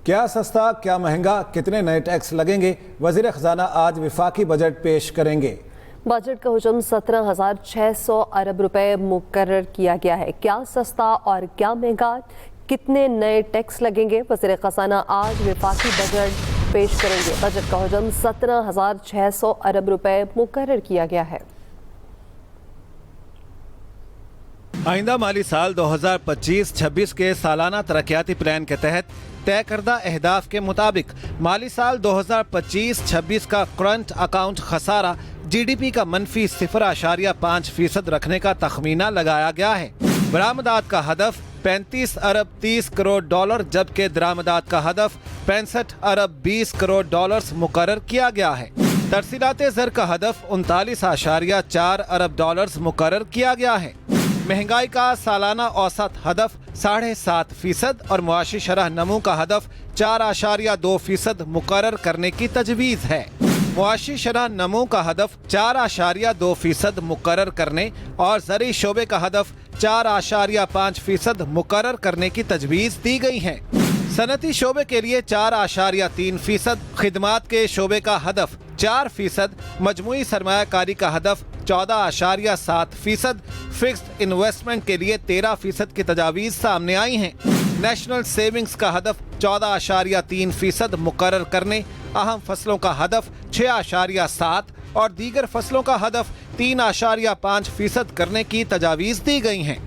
کیا سستا کیا مہنگا کتنے نئے ٹیکس لگیں گے؟ وزیر خزانہ آج وفاقی بجٹ پیش کریں گے۔ بجٹ کا حجم 17,600 ارب روپے مقرر کیا گیا ہے۔ کیا سستا اور کیا مہنگا کتنے نئے ٹیکس لگیں گے؟ وزیر خزانہ آج وفاقی بجٹ پیش کریں گے۔ بجٹ کا حجم 17,600 ارب روپے مقرر کیا گیا ہے۔ آئندہ مالی سال 2025-26 کے سالانہ ترقیاتی پلان کے تحت طے کردہ اہداف کے مطابق مالی سال 2025-26 کا کرنٹ اکاؤنٹ خسارہ جی ڈی پی کا منفی 0.5% رکھنے کا تخمینہ لگایا گیا ہے۔ برآمدات کا ہدف 35 ارب 30 کروڑ ڈالر جبکہ درآمدات کا ہدف 65 ارب 20 کروڑ ڈالرز مقرر کیا گیا ہے۔ ترسیلات زر کا ہدف 39.4 ارب ڈالرز مقرر کیا گیا ہے۔ مہنگائی کا سالانہ اوسط ہدف 7.5% اور معاشی شرح نمو کا ہدف 4.2% مقرر کرنے کی تجویز ہے۔ معاشی شرح نمو کا ہدف 4.2% مقرر کرنے اور زرعی شعبے کا ہدف 4.5% مقرر کرنے کی تجویز دی گئی ہے۔ صنعتی شعبے کے لیے 4.3%، خدمات کے شعبے کا ہدف 4%، مجموعی سرمایہ کاری کا ہدف 14.7%، فکسڈ انویسٹمنٹ کے لیے 13% کی تجاویز سامنے آئی ہیں۔ نیشنل سیونگز کا ہدف 14.3% مقرر کرنے، اہم فصلوں کا ہدف 6.7% اور دیگر فصلوں کا ہدف 3.5% کرنے کی تجاویز دی گئی ہیں۔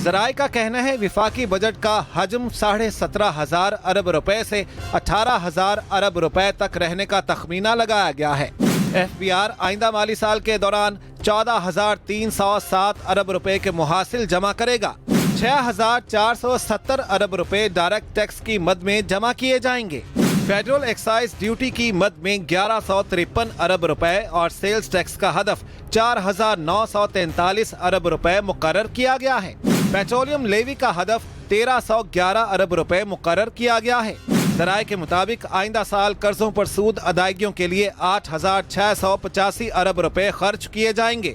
ذرائع کا کہنا ہے وفاقی بجٹ کا حجم 17,500 ارب روپے سے 18,000 ارب روپے تک رہنے کا تخمینہ لگایا گیا ہے۔ ایف بی آر آئندہ مالی سال کے دوران 14,307 ارب روپے کے محاصل جمع کرے گا۔ 6,470 ارب روپے ڈائریکٹ ٹیکس کی مد میں جمع کیے جائیں گے۔ فیڈرل ایکسائز ڈیوٹی کی مد میں 1,153 ارب روپے اور سیلز ٹیکس کا ہدف 4,943 ارب روپے مقرر کیا گیا ہے۔ پیٹرولیم لیوی کا ہدف 1,311 ارب روپے مقرر کیا گیا ہے۔ ذرائع کے مطابق آئندہ سال قرضوں پر سود ادائیگیوں کے لیے 8,685 ارب روپے خرچ کیے جائیں گے۔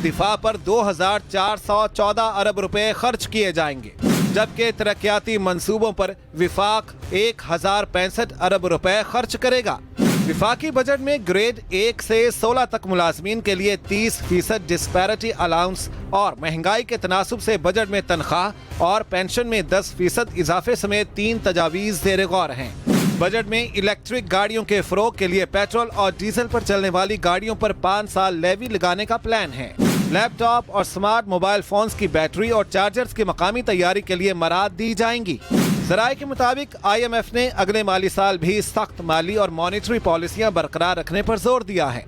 دفاع پر 2,414 ارب روپے خرچ کیے جائیں گے، جبکہ ترقیاتی منصوبوں پر وفاق 1,065 ارب روپے خرچ کرے گا۔ وفاقی بجٹ میں گریڈ 1 سے 16 تک ملازمین کے لیے 30% ڈسپیرٹی الاؤنس اور مہنگائی کے تناسب سے بجٹ میں تنخواہ اور پینشن میں 10% اضافے سمیت 3 تجاویز زیر غور ہیں۔ بجٹ میں الیکٹرک گاڑیوں کے فروغ کے لیے پیٹرول اور ڈیزل پر چلنے والی گاڑیوں پر 5 سال لیوی لگانے کا پلان ہے۔ لیپ ٹاپ اور سمارٹ موبائل فونز کی بیٹری اور چارجرز کی مقامی تیاری کے لیے مراعات دی جائیں گی۔ ذرائع کے مطابق آئی ایم ایف نے اگلے مالی سال بھی سخت مالی اور مانیٹری پالیسیاں برقرار رکھنے پر زور دیا ہے۔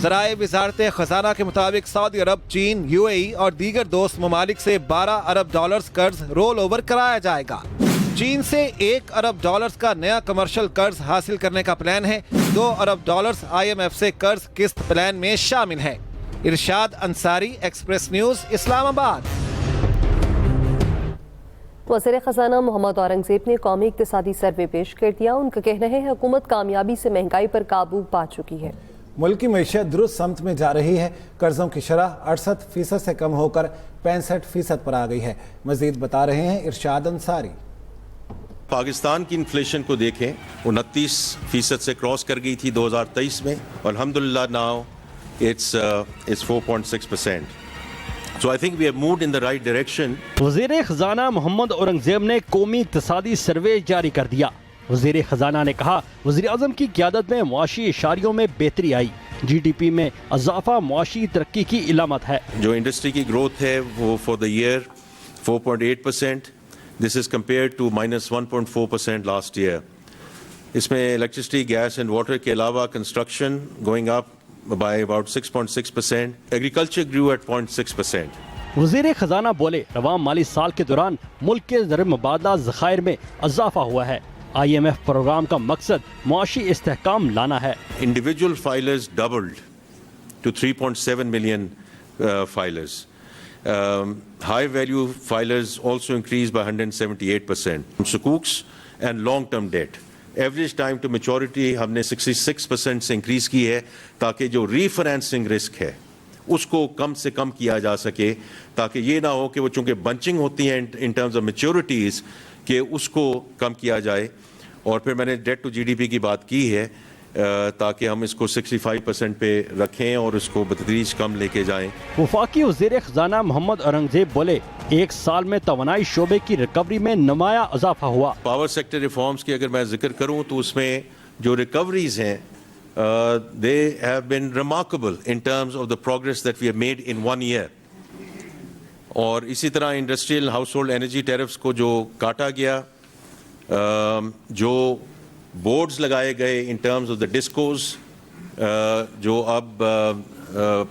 ذرائع وزارت خزانہ کے مطابق سعودی عرب، چین، یو اے ای اور دیگر دوست ممالک سے 12 ارب ڈالرز قرض رول اوور کرایا جائے گا۔ چین سے 1 ارب ڈالرز کا نیا کمرشل قرض حاصل کرنے کا پلان ہے۔ 2 ارب ڈالرز آئی ایم ایف سے قرض قسط پلان میں شامل ہے۔ ارشاد انصاری، ایکسپریس نیوز، اسلام آباد۔ وزیر خزانہ محمد اورنگزیب نے قومی اقتصادی سروے پیش کر دیا۔ ان کا کہنا ہے حکومت کامیابی سے مہنگائی پر قابو پا چکی ہے۔ ملک کی معیشت درست سمت میں جا رہی ہے۔ قرضوں کی شرح 68% سے کم ہو کر 65% پر آ گئی ہے۔ مزید بتا رہے ہیں ارشاد انصاری۔ پاکستان کی انفلیشن کو دیکھیں، 29% سے کراس کر گئی تھی 2023 میں، اور الحمدللہ now it's 4.6%. So I think we have moved in the right direction. وزیر خزانہ محمد اورنگزیب نے قومی اقتصادی سروے جاری کر دیا۔ وزیر خزانہ نے کہا وزیر اعظم کی قیادت میں معاشی اشاریوں میں بہتری آئی، جی ڈی پی میں اضافہ معاشی ترقی کی علامت ہے۔ جو انڈسٹری کی گروتھ ہے وہ for the year 4.8%. This is compared to -1.4% last year. اس میں الیکٹرسٹی، گیس اینڈ واٹر کے علاوہ construction going up by about 6.6%. Agriculture grew at 0.6%. وزیر خزانہ بولے رواں مالی سال کے دوران ملک کے زر مبادلہ ذخائر میں اضافہ ہوا ہے۔ آئی ایم ایف پروگرام کا مقصد معاشی استحکام لانا ہے۔ Individual filers doubled to 3.7 million filers. High value filers also increased by 178%. Sukuks and long term debt. Average time to maturity ہم نے 66% سے انکریز کی ہے تاکہ جو ری فائنینسنگ رسک ہے اس کو کم سے کم کیا جا سکے، تاکہ یہ نہ ہو کہ وہ چونکہ بنچنگ ہوتی ہیں ان ٹرمز آف میچورٹیز کہ اس کو کم کیا جائے۔ اور پھر میں نے ڈیٹ ٹو GDP کی بات کی ہے تاکہ ہم اس کو 65% پہ رکھیں اور اس کو بتدریج کم لے کے جائیں. وفاقی وزیر خزانہ محمد اورنگزیب بولے ایک سال میں توانائی شعبے کی ریکوری میں نمایاں اضافہ ہوا. پاور سیکٹر ریفارمز کی اگر میں ذکر کروں تو اس میں جو ریکوریز ہیں they have been remarkable in terms of the progress that we have made in 1 year. اور اسی طرح انڈسٹریل ہاؤس ہولڈ انرجی ٹیرفز کو جو کاٹا گیا, جو بورڈز لگائے گئے in terms of the discos جو اب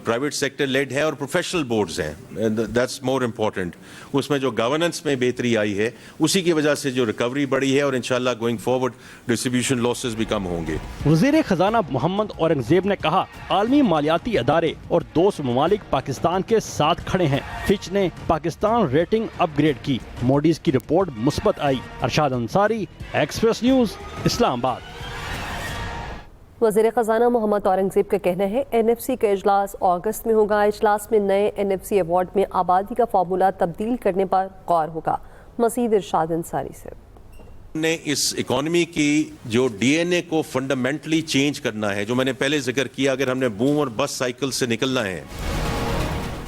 پرائیویٹ سیکٹر لیڈ ہے اور پروفیشنل بورڈز ہیں, دیٹس مور امپورٹنٹ. اس میں جو گورننس میں بہتری آئی ہے اسی کی وجہ سے جو ریکوری بڑھی ہے اور انشاءاللہ گوئنگ فارورڈ ڈسٹریبیوشن لاسز بھی کم ہوں گے. وزیر خزانہ محمد اورنگزیب نے کہا عالمی مالیاتی ادارے اور دوست ممالک پاکستان کے ساتھ کھڑے ہیں. فچ نے پاکستان ریٹنگ اپ گریڈ کی, موڈیز کی رپورٹ مثبت آئی. ارشاد انصاری, ایکسپریس نیوز, اسلام آباد. وزیر خزانہ محمد اورنگزیب کا کہنا ہے NFC کا اجلاس اگست میں ہوگا. اجلاس میں نئے NFC ایوارڈ میں آبادی کا فارمولہ تبدیل کرنے پر غور ہوگا. مزید ارشاد انصاری سے نے اس اکانومی کی جو DNA کو فنڈامنٹلی چینج کرنا ہے, جو میں نے پہلے ذکر کیا, اگر ہم نے بوم اور بس سائیکل سے نکلنا ہے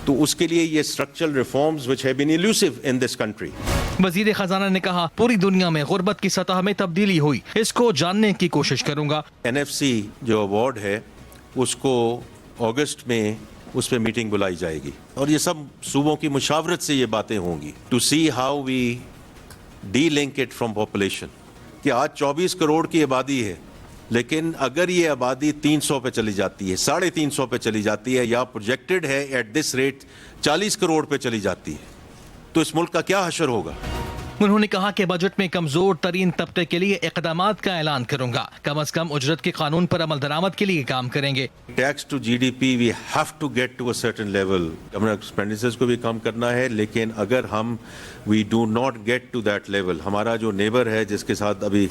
تو اس کے لیے یہ structural reforms which have been elusive in this country. وزیر خزانہ نے کہا پوری دنیا میں غربت کی سطح میں تبدیلی ہوئی, اس کو جاننے کی کوشش کروں گا. NFC جو ایوارڈ ہے اس کو اگست میں اس پہ میٹنگ بلائی جائے گی اور یہ سب صوبوں کی مشاورت سے یہ باتیں ہوں گی to see how we delink it from population. کہ آج 24 کروڑ کی آبادی ہے, لیکن اگر یہ آبادی 300 پہ چلی جاتی ہے, 350 پہ چلی جاتی ہے, یا پروجیکٹڈ ہے ایٹ دس ریٹ 40 کروڑ پہ چلی جاتی ہے, تو اس ملک کا کیا حشر ہوگا؟ انہوں نے کہا کہ بجٹ میں کمزور ترین طبقے کے لیے اقدامات کا اعلان کروں گا. کم از کم اجرت کے قانون پر عمل درآمد کے لیے کام کریں گے. Tax to GDP we have to get to a certain level. ہمیں ایکسپینڈیچرز کو بھی کم کرنا ہے, لیکن اگر ہم we do not get to that level, ہمارا جو نیبر ہے جس کے ساتھ ابھی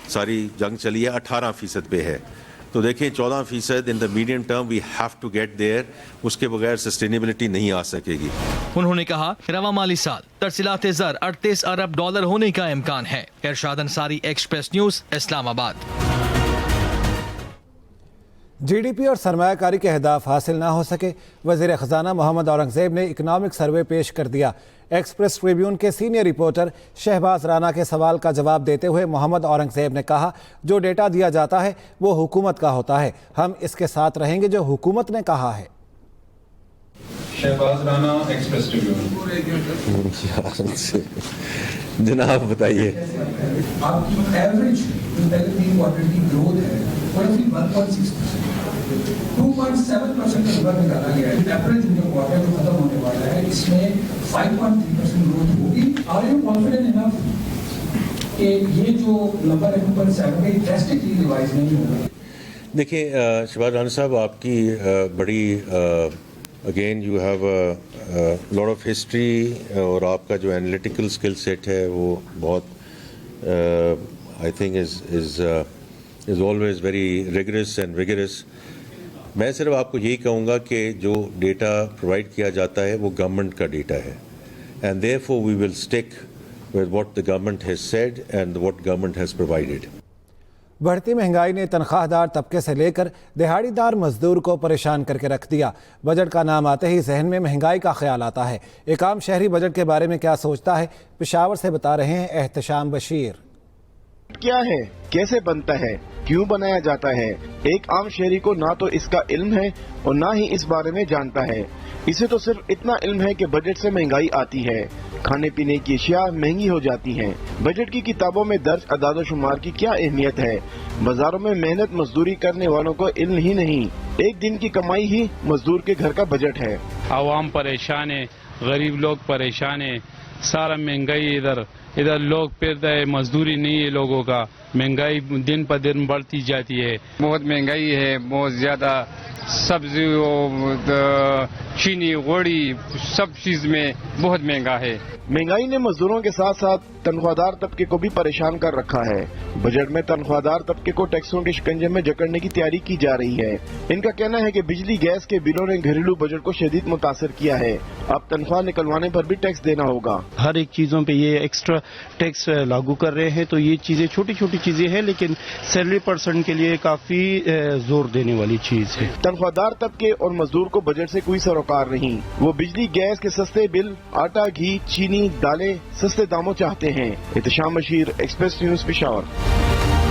ساری جنگ چلی ہے 18% پہ ہے, تو دیکھیں 14% in the medium term we have to get there. اس کے بغیر سسٹینیبلٹی نہیں آ سکے گی. انہوں نے کہا رواں مالی سال ترسیلات زر 38 ارب ڈالر ہونے کا امکان ہے. ارشاد انصاری, ایکسپریس نیوز, اسلام آباد. GDP اور سرمایہ کاری کے اہداف حاصل نہ ہو سکے, وزیر خزانہ محمد اورنگزیب نے اکنامک سروے پیش کر دیا. ایکسپریس ٹریبیون کے سینئر رپورٹر شہباز رانا کے سوال کا جواب دیتے ہوئے محمد اورنگزیب نے کہا جو ڈیٹا دیا جاتا ہے وہ حکومت کا ہوتا ہے, ہم اس کے ساتھ رہیں گے جو حکومت نے کہا ہے. Shahbaz Rana, express tribune. جناب بتائیے. آپ کی ایوریج کوارٹر کی گروتھ ہے وہ 1.6%, 2.7% کا نمبر نکالا گیا ہے. ایوریج جو کوارٹر جو ختم ہونے والا ہے اس میں 5.3% گروتھ ہوگی. آر یو کانفیڈنٹ انف کہ یہ جو نمبر ہے 2.7 کا ڈراسٹکلی ریوائز نہیں ہوگا؟ دیکھیں شہباز رانا صاحب, آپ کی بڑی again you have lot of history, اور آپ کا جو انالیٹیکل اسکل سیٹ ہے وہ بہت I think is always very rigorous and vigorous. میں صرف آپ کو یہی کہوں گا کہ جو ڈیٹا پرووائڈ کیا جاتا ہے وہ گورنمنٹ کا ڈیٹا ہے, and therefore we will stick with what the government has said and what government has provided. بڑھتی مہنگائی نے تنخواہ دار طبقے سے لے کر دہاڑی دار مزدور کو پریشان کر کے رکھ دیا. بجٹ کا نام آتے ہی ذہن میں مہنگائی کا خیال آتا ہے. ایک عام شہری بجٹ کے بارے میں کیا سوچتا ہے, پشاور سے بتا رہے ہیں احتشام بشیر. کیا ہے, کیسے بنتا ہے, کیوں بنایا جاتا ہے؟ ایک عام شہری کو نہ تو اس کا علم ہے اور نہ ہی اس بارے میں جانتا ہے. اسے تو صرف اتنا علم ہے کہ بجٹ سے مہنگائی آتی ہے, کھانے پینے کی اشیاء مہنگی ہو جاتی ہیں. بجٹ کی کتابوں میں درج اعداد و شمار کی کیا اہمیت ہے؟ بازاروں میں محنت مزدوری کرنے والوں کو علم ہی نہیں. ایک دن کی کمائی ہی مزدور کے گھر کا بجٹ ہے. عوام پریشان ہے, غریب لوگ پریشان ہے, سارا مہنگائی ادھر لوگ پھرتا ہے, مزدوری نہیں ہے لوگوں کا, مہنگائی دن پر دن بڑھتی جاتی ہے. بہت مہنگائی ہے, بہت زیادہ سبزی چینی غوڑی سب چیز میں بہت مہنگا ہے. مہنگائی نے مزدوروں کے ساتھ ساتھ تنخواہ طبقے کو بھی پریشان کر رکھا ہے. بجٹ میں تنخواہ طبقے کو ٹیکسوں کے شکنجے میں جکڑنے کی تیاری کی جا رہی ہے. ان کا کہنا ہے کہ بجلی گیس کے بلوں نے گھریلو بجٹ کو شدید متاثر کیا ہے. اب تنخواہ نکلوانے پر بھی ٹیکس دینا ہوگا. ہر ایک چیزوں پہ یہ ایکسٹرا ٹیکس لاگو کر رہے ہیں تو یہ چیزیں چھوٹی چھوٹی چیزیں ہیں لیکن سیلری پرسن کے لیے کافی زور دینے والی چیز ہے. تنخواہ طبقے اور مزدور کو بجٹ سے کوئی سروکار نہیں. وہ بجلی گیس کے سستے بل، آٹا گھی چینی دالیں سستے داموں چاہتے ہیں. Ehtisham Bashir, express news, Peshawar.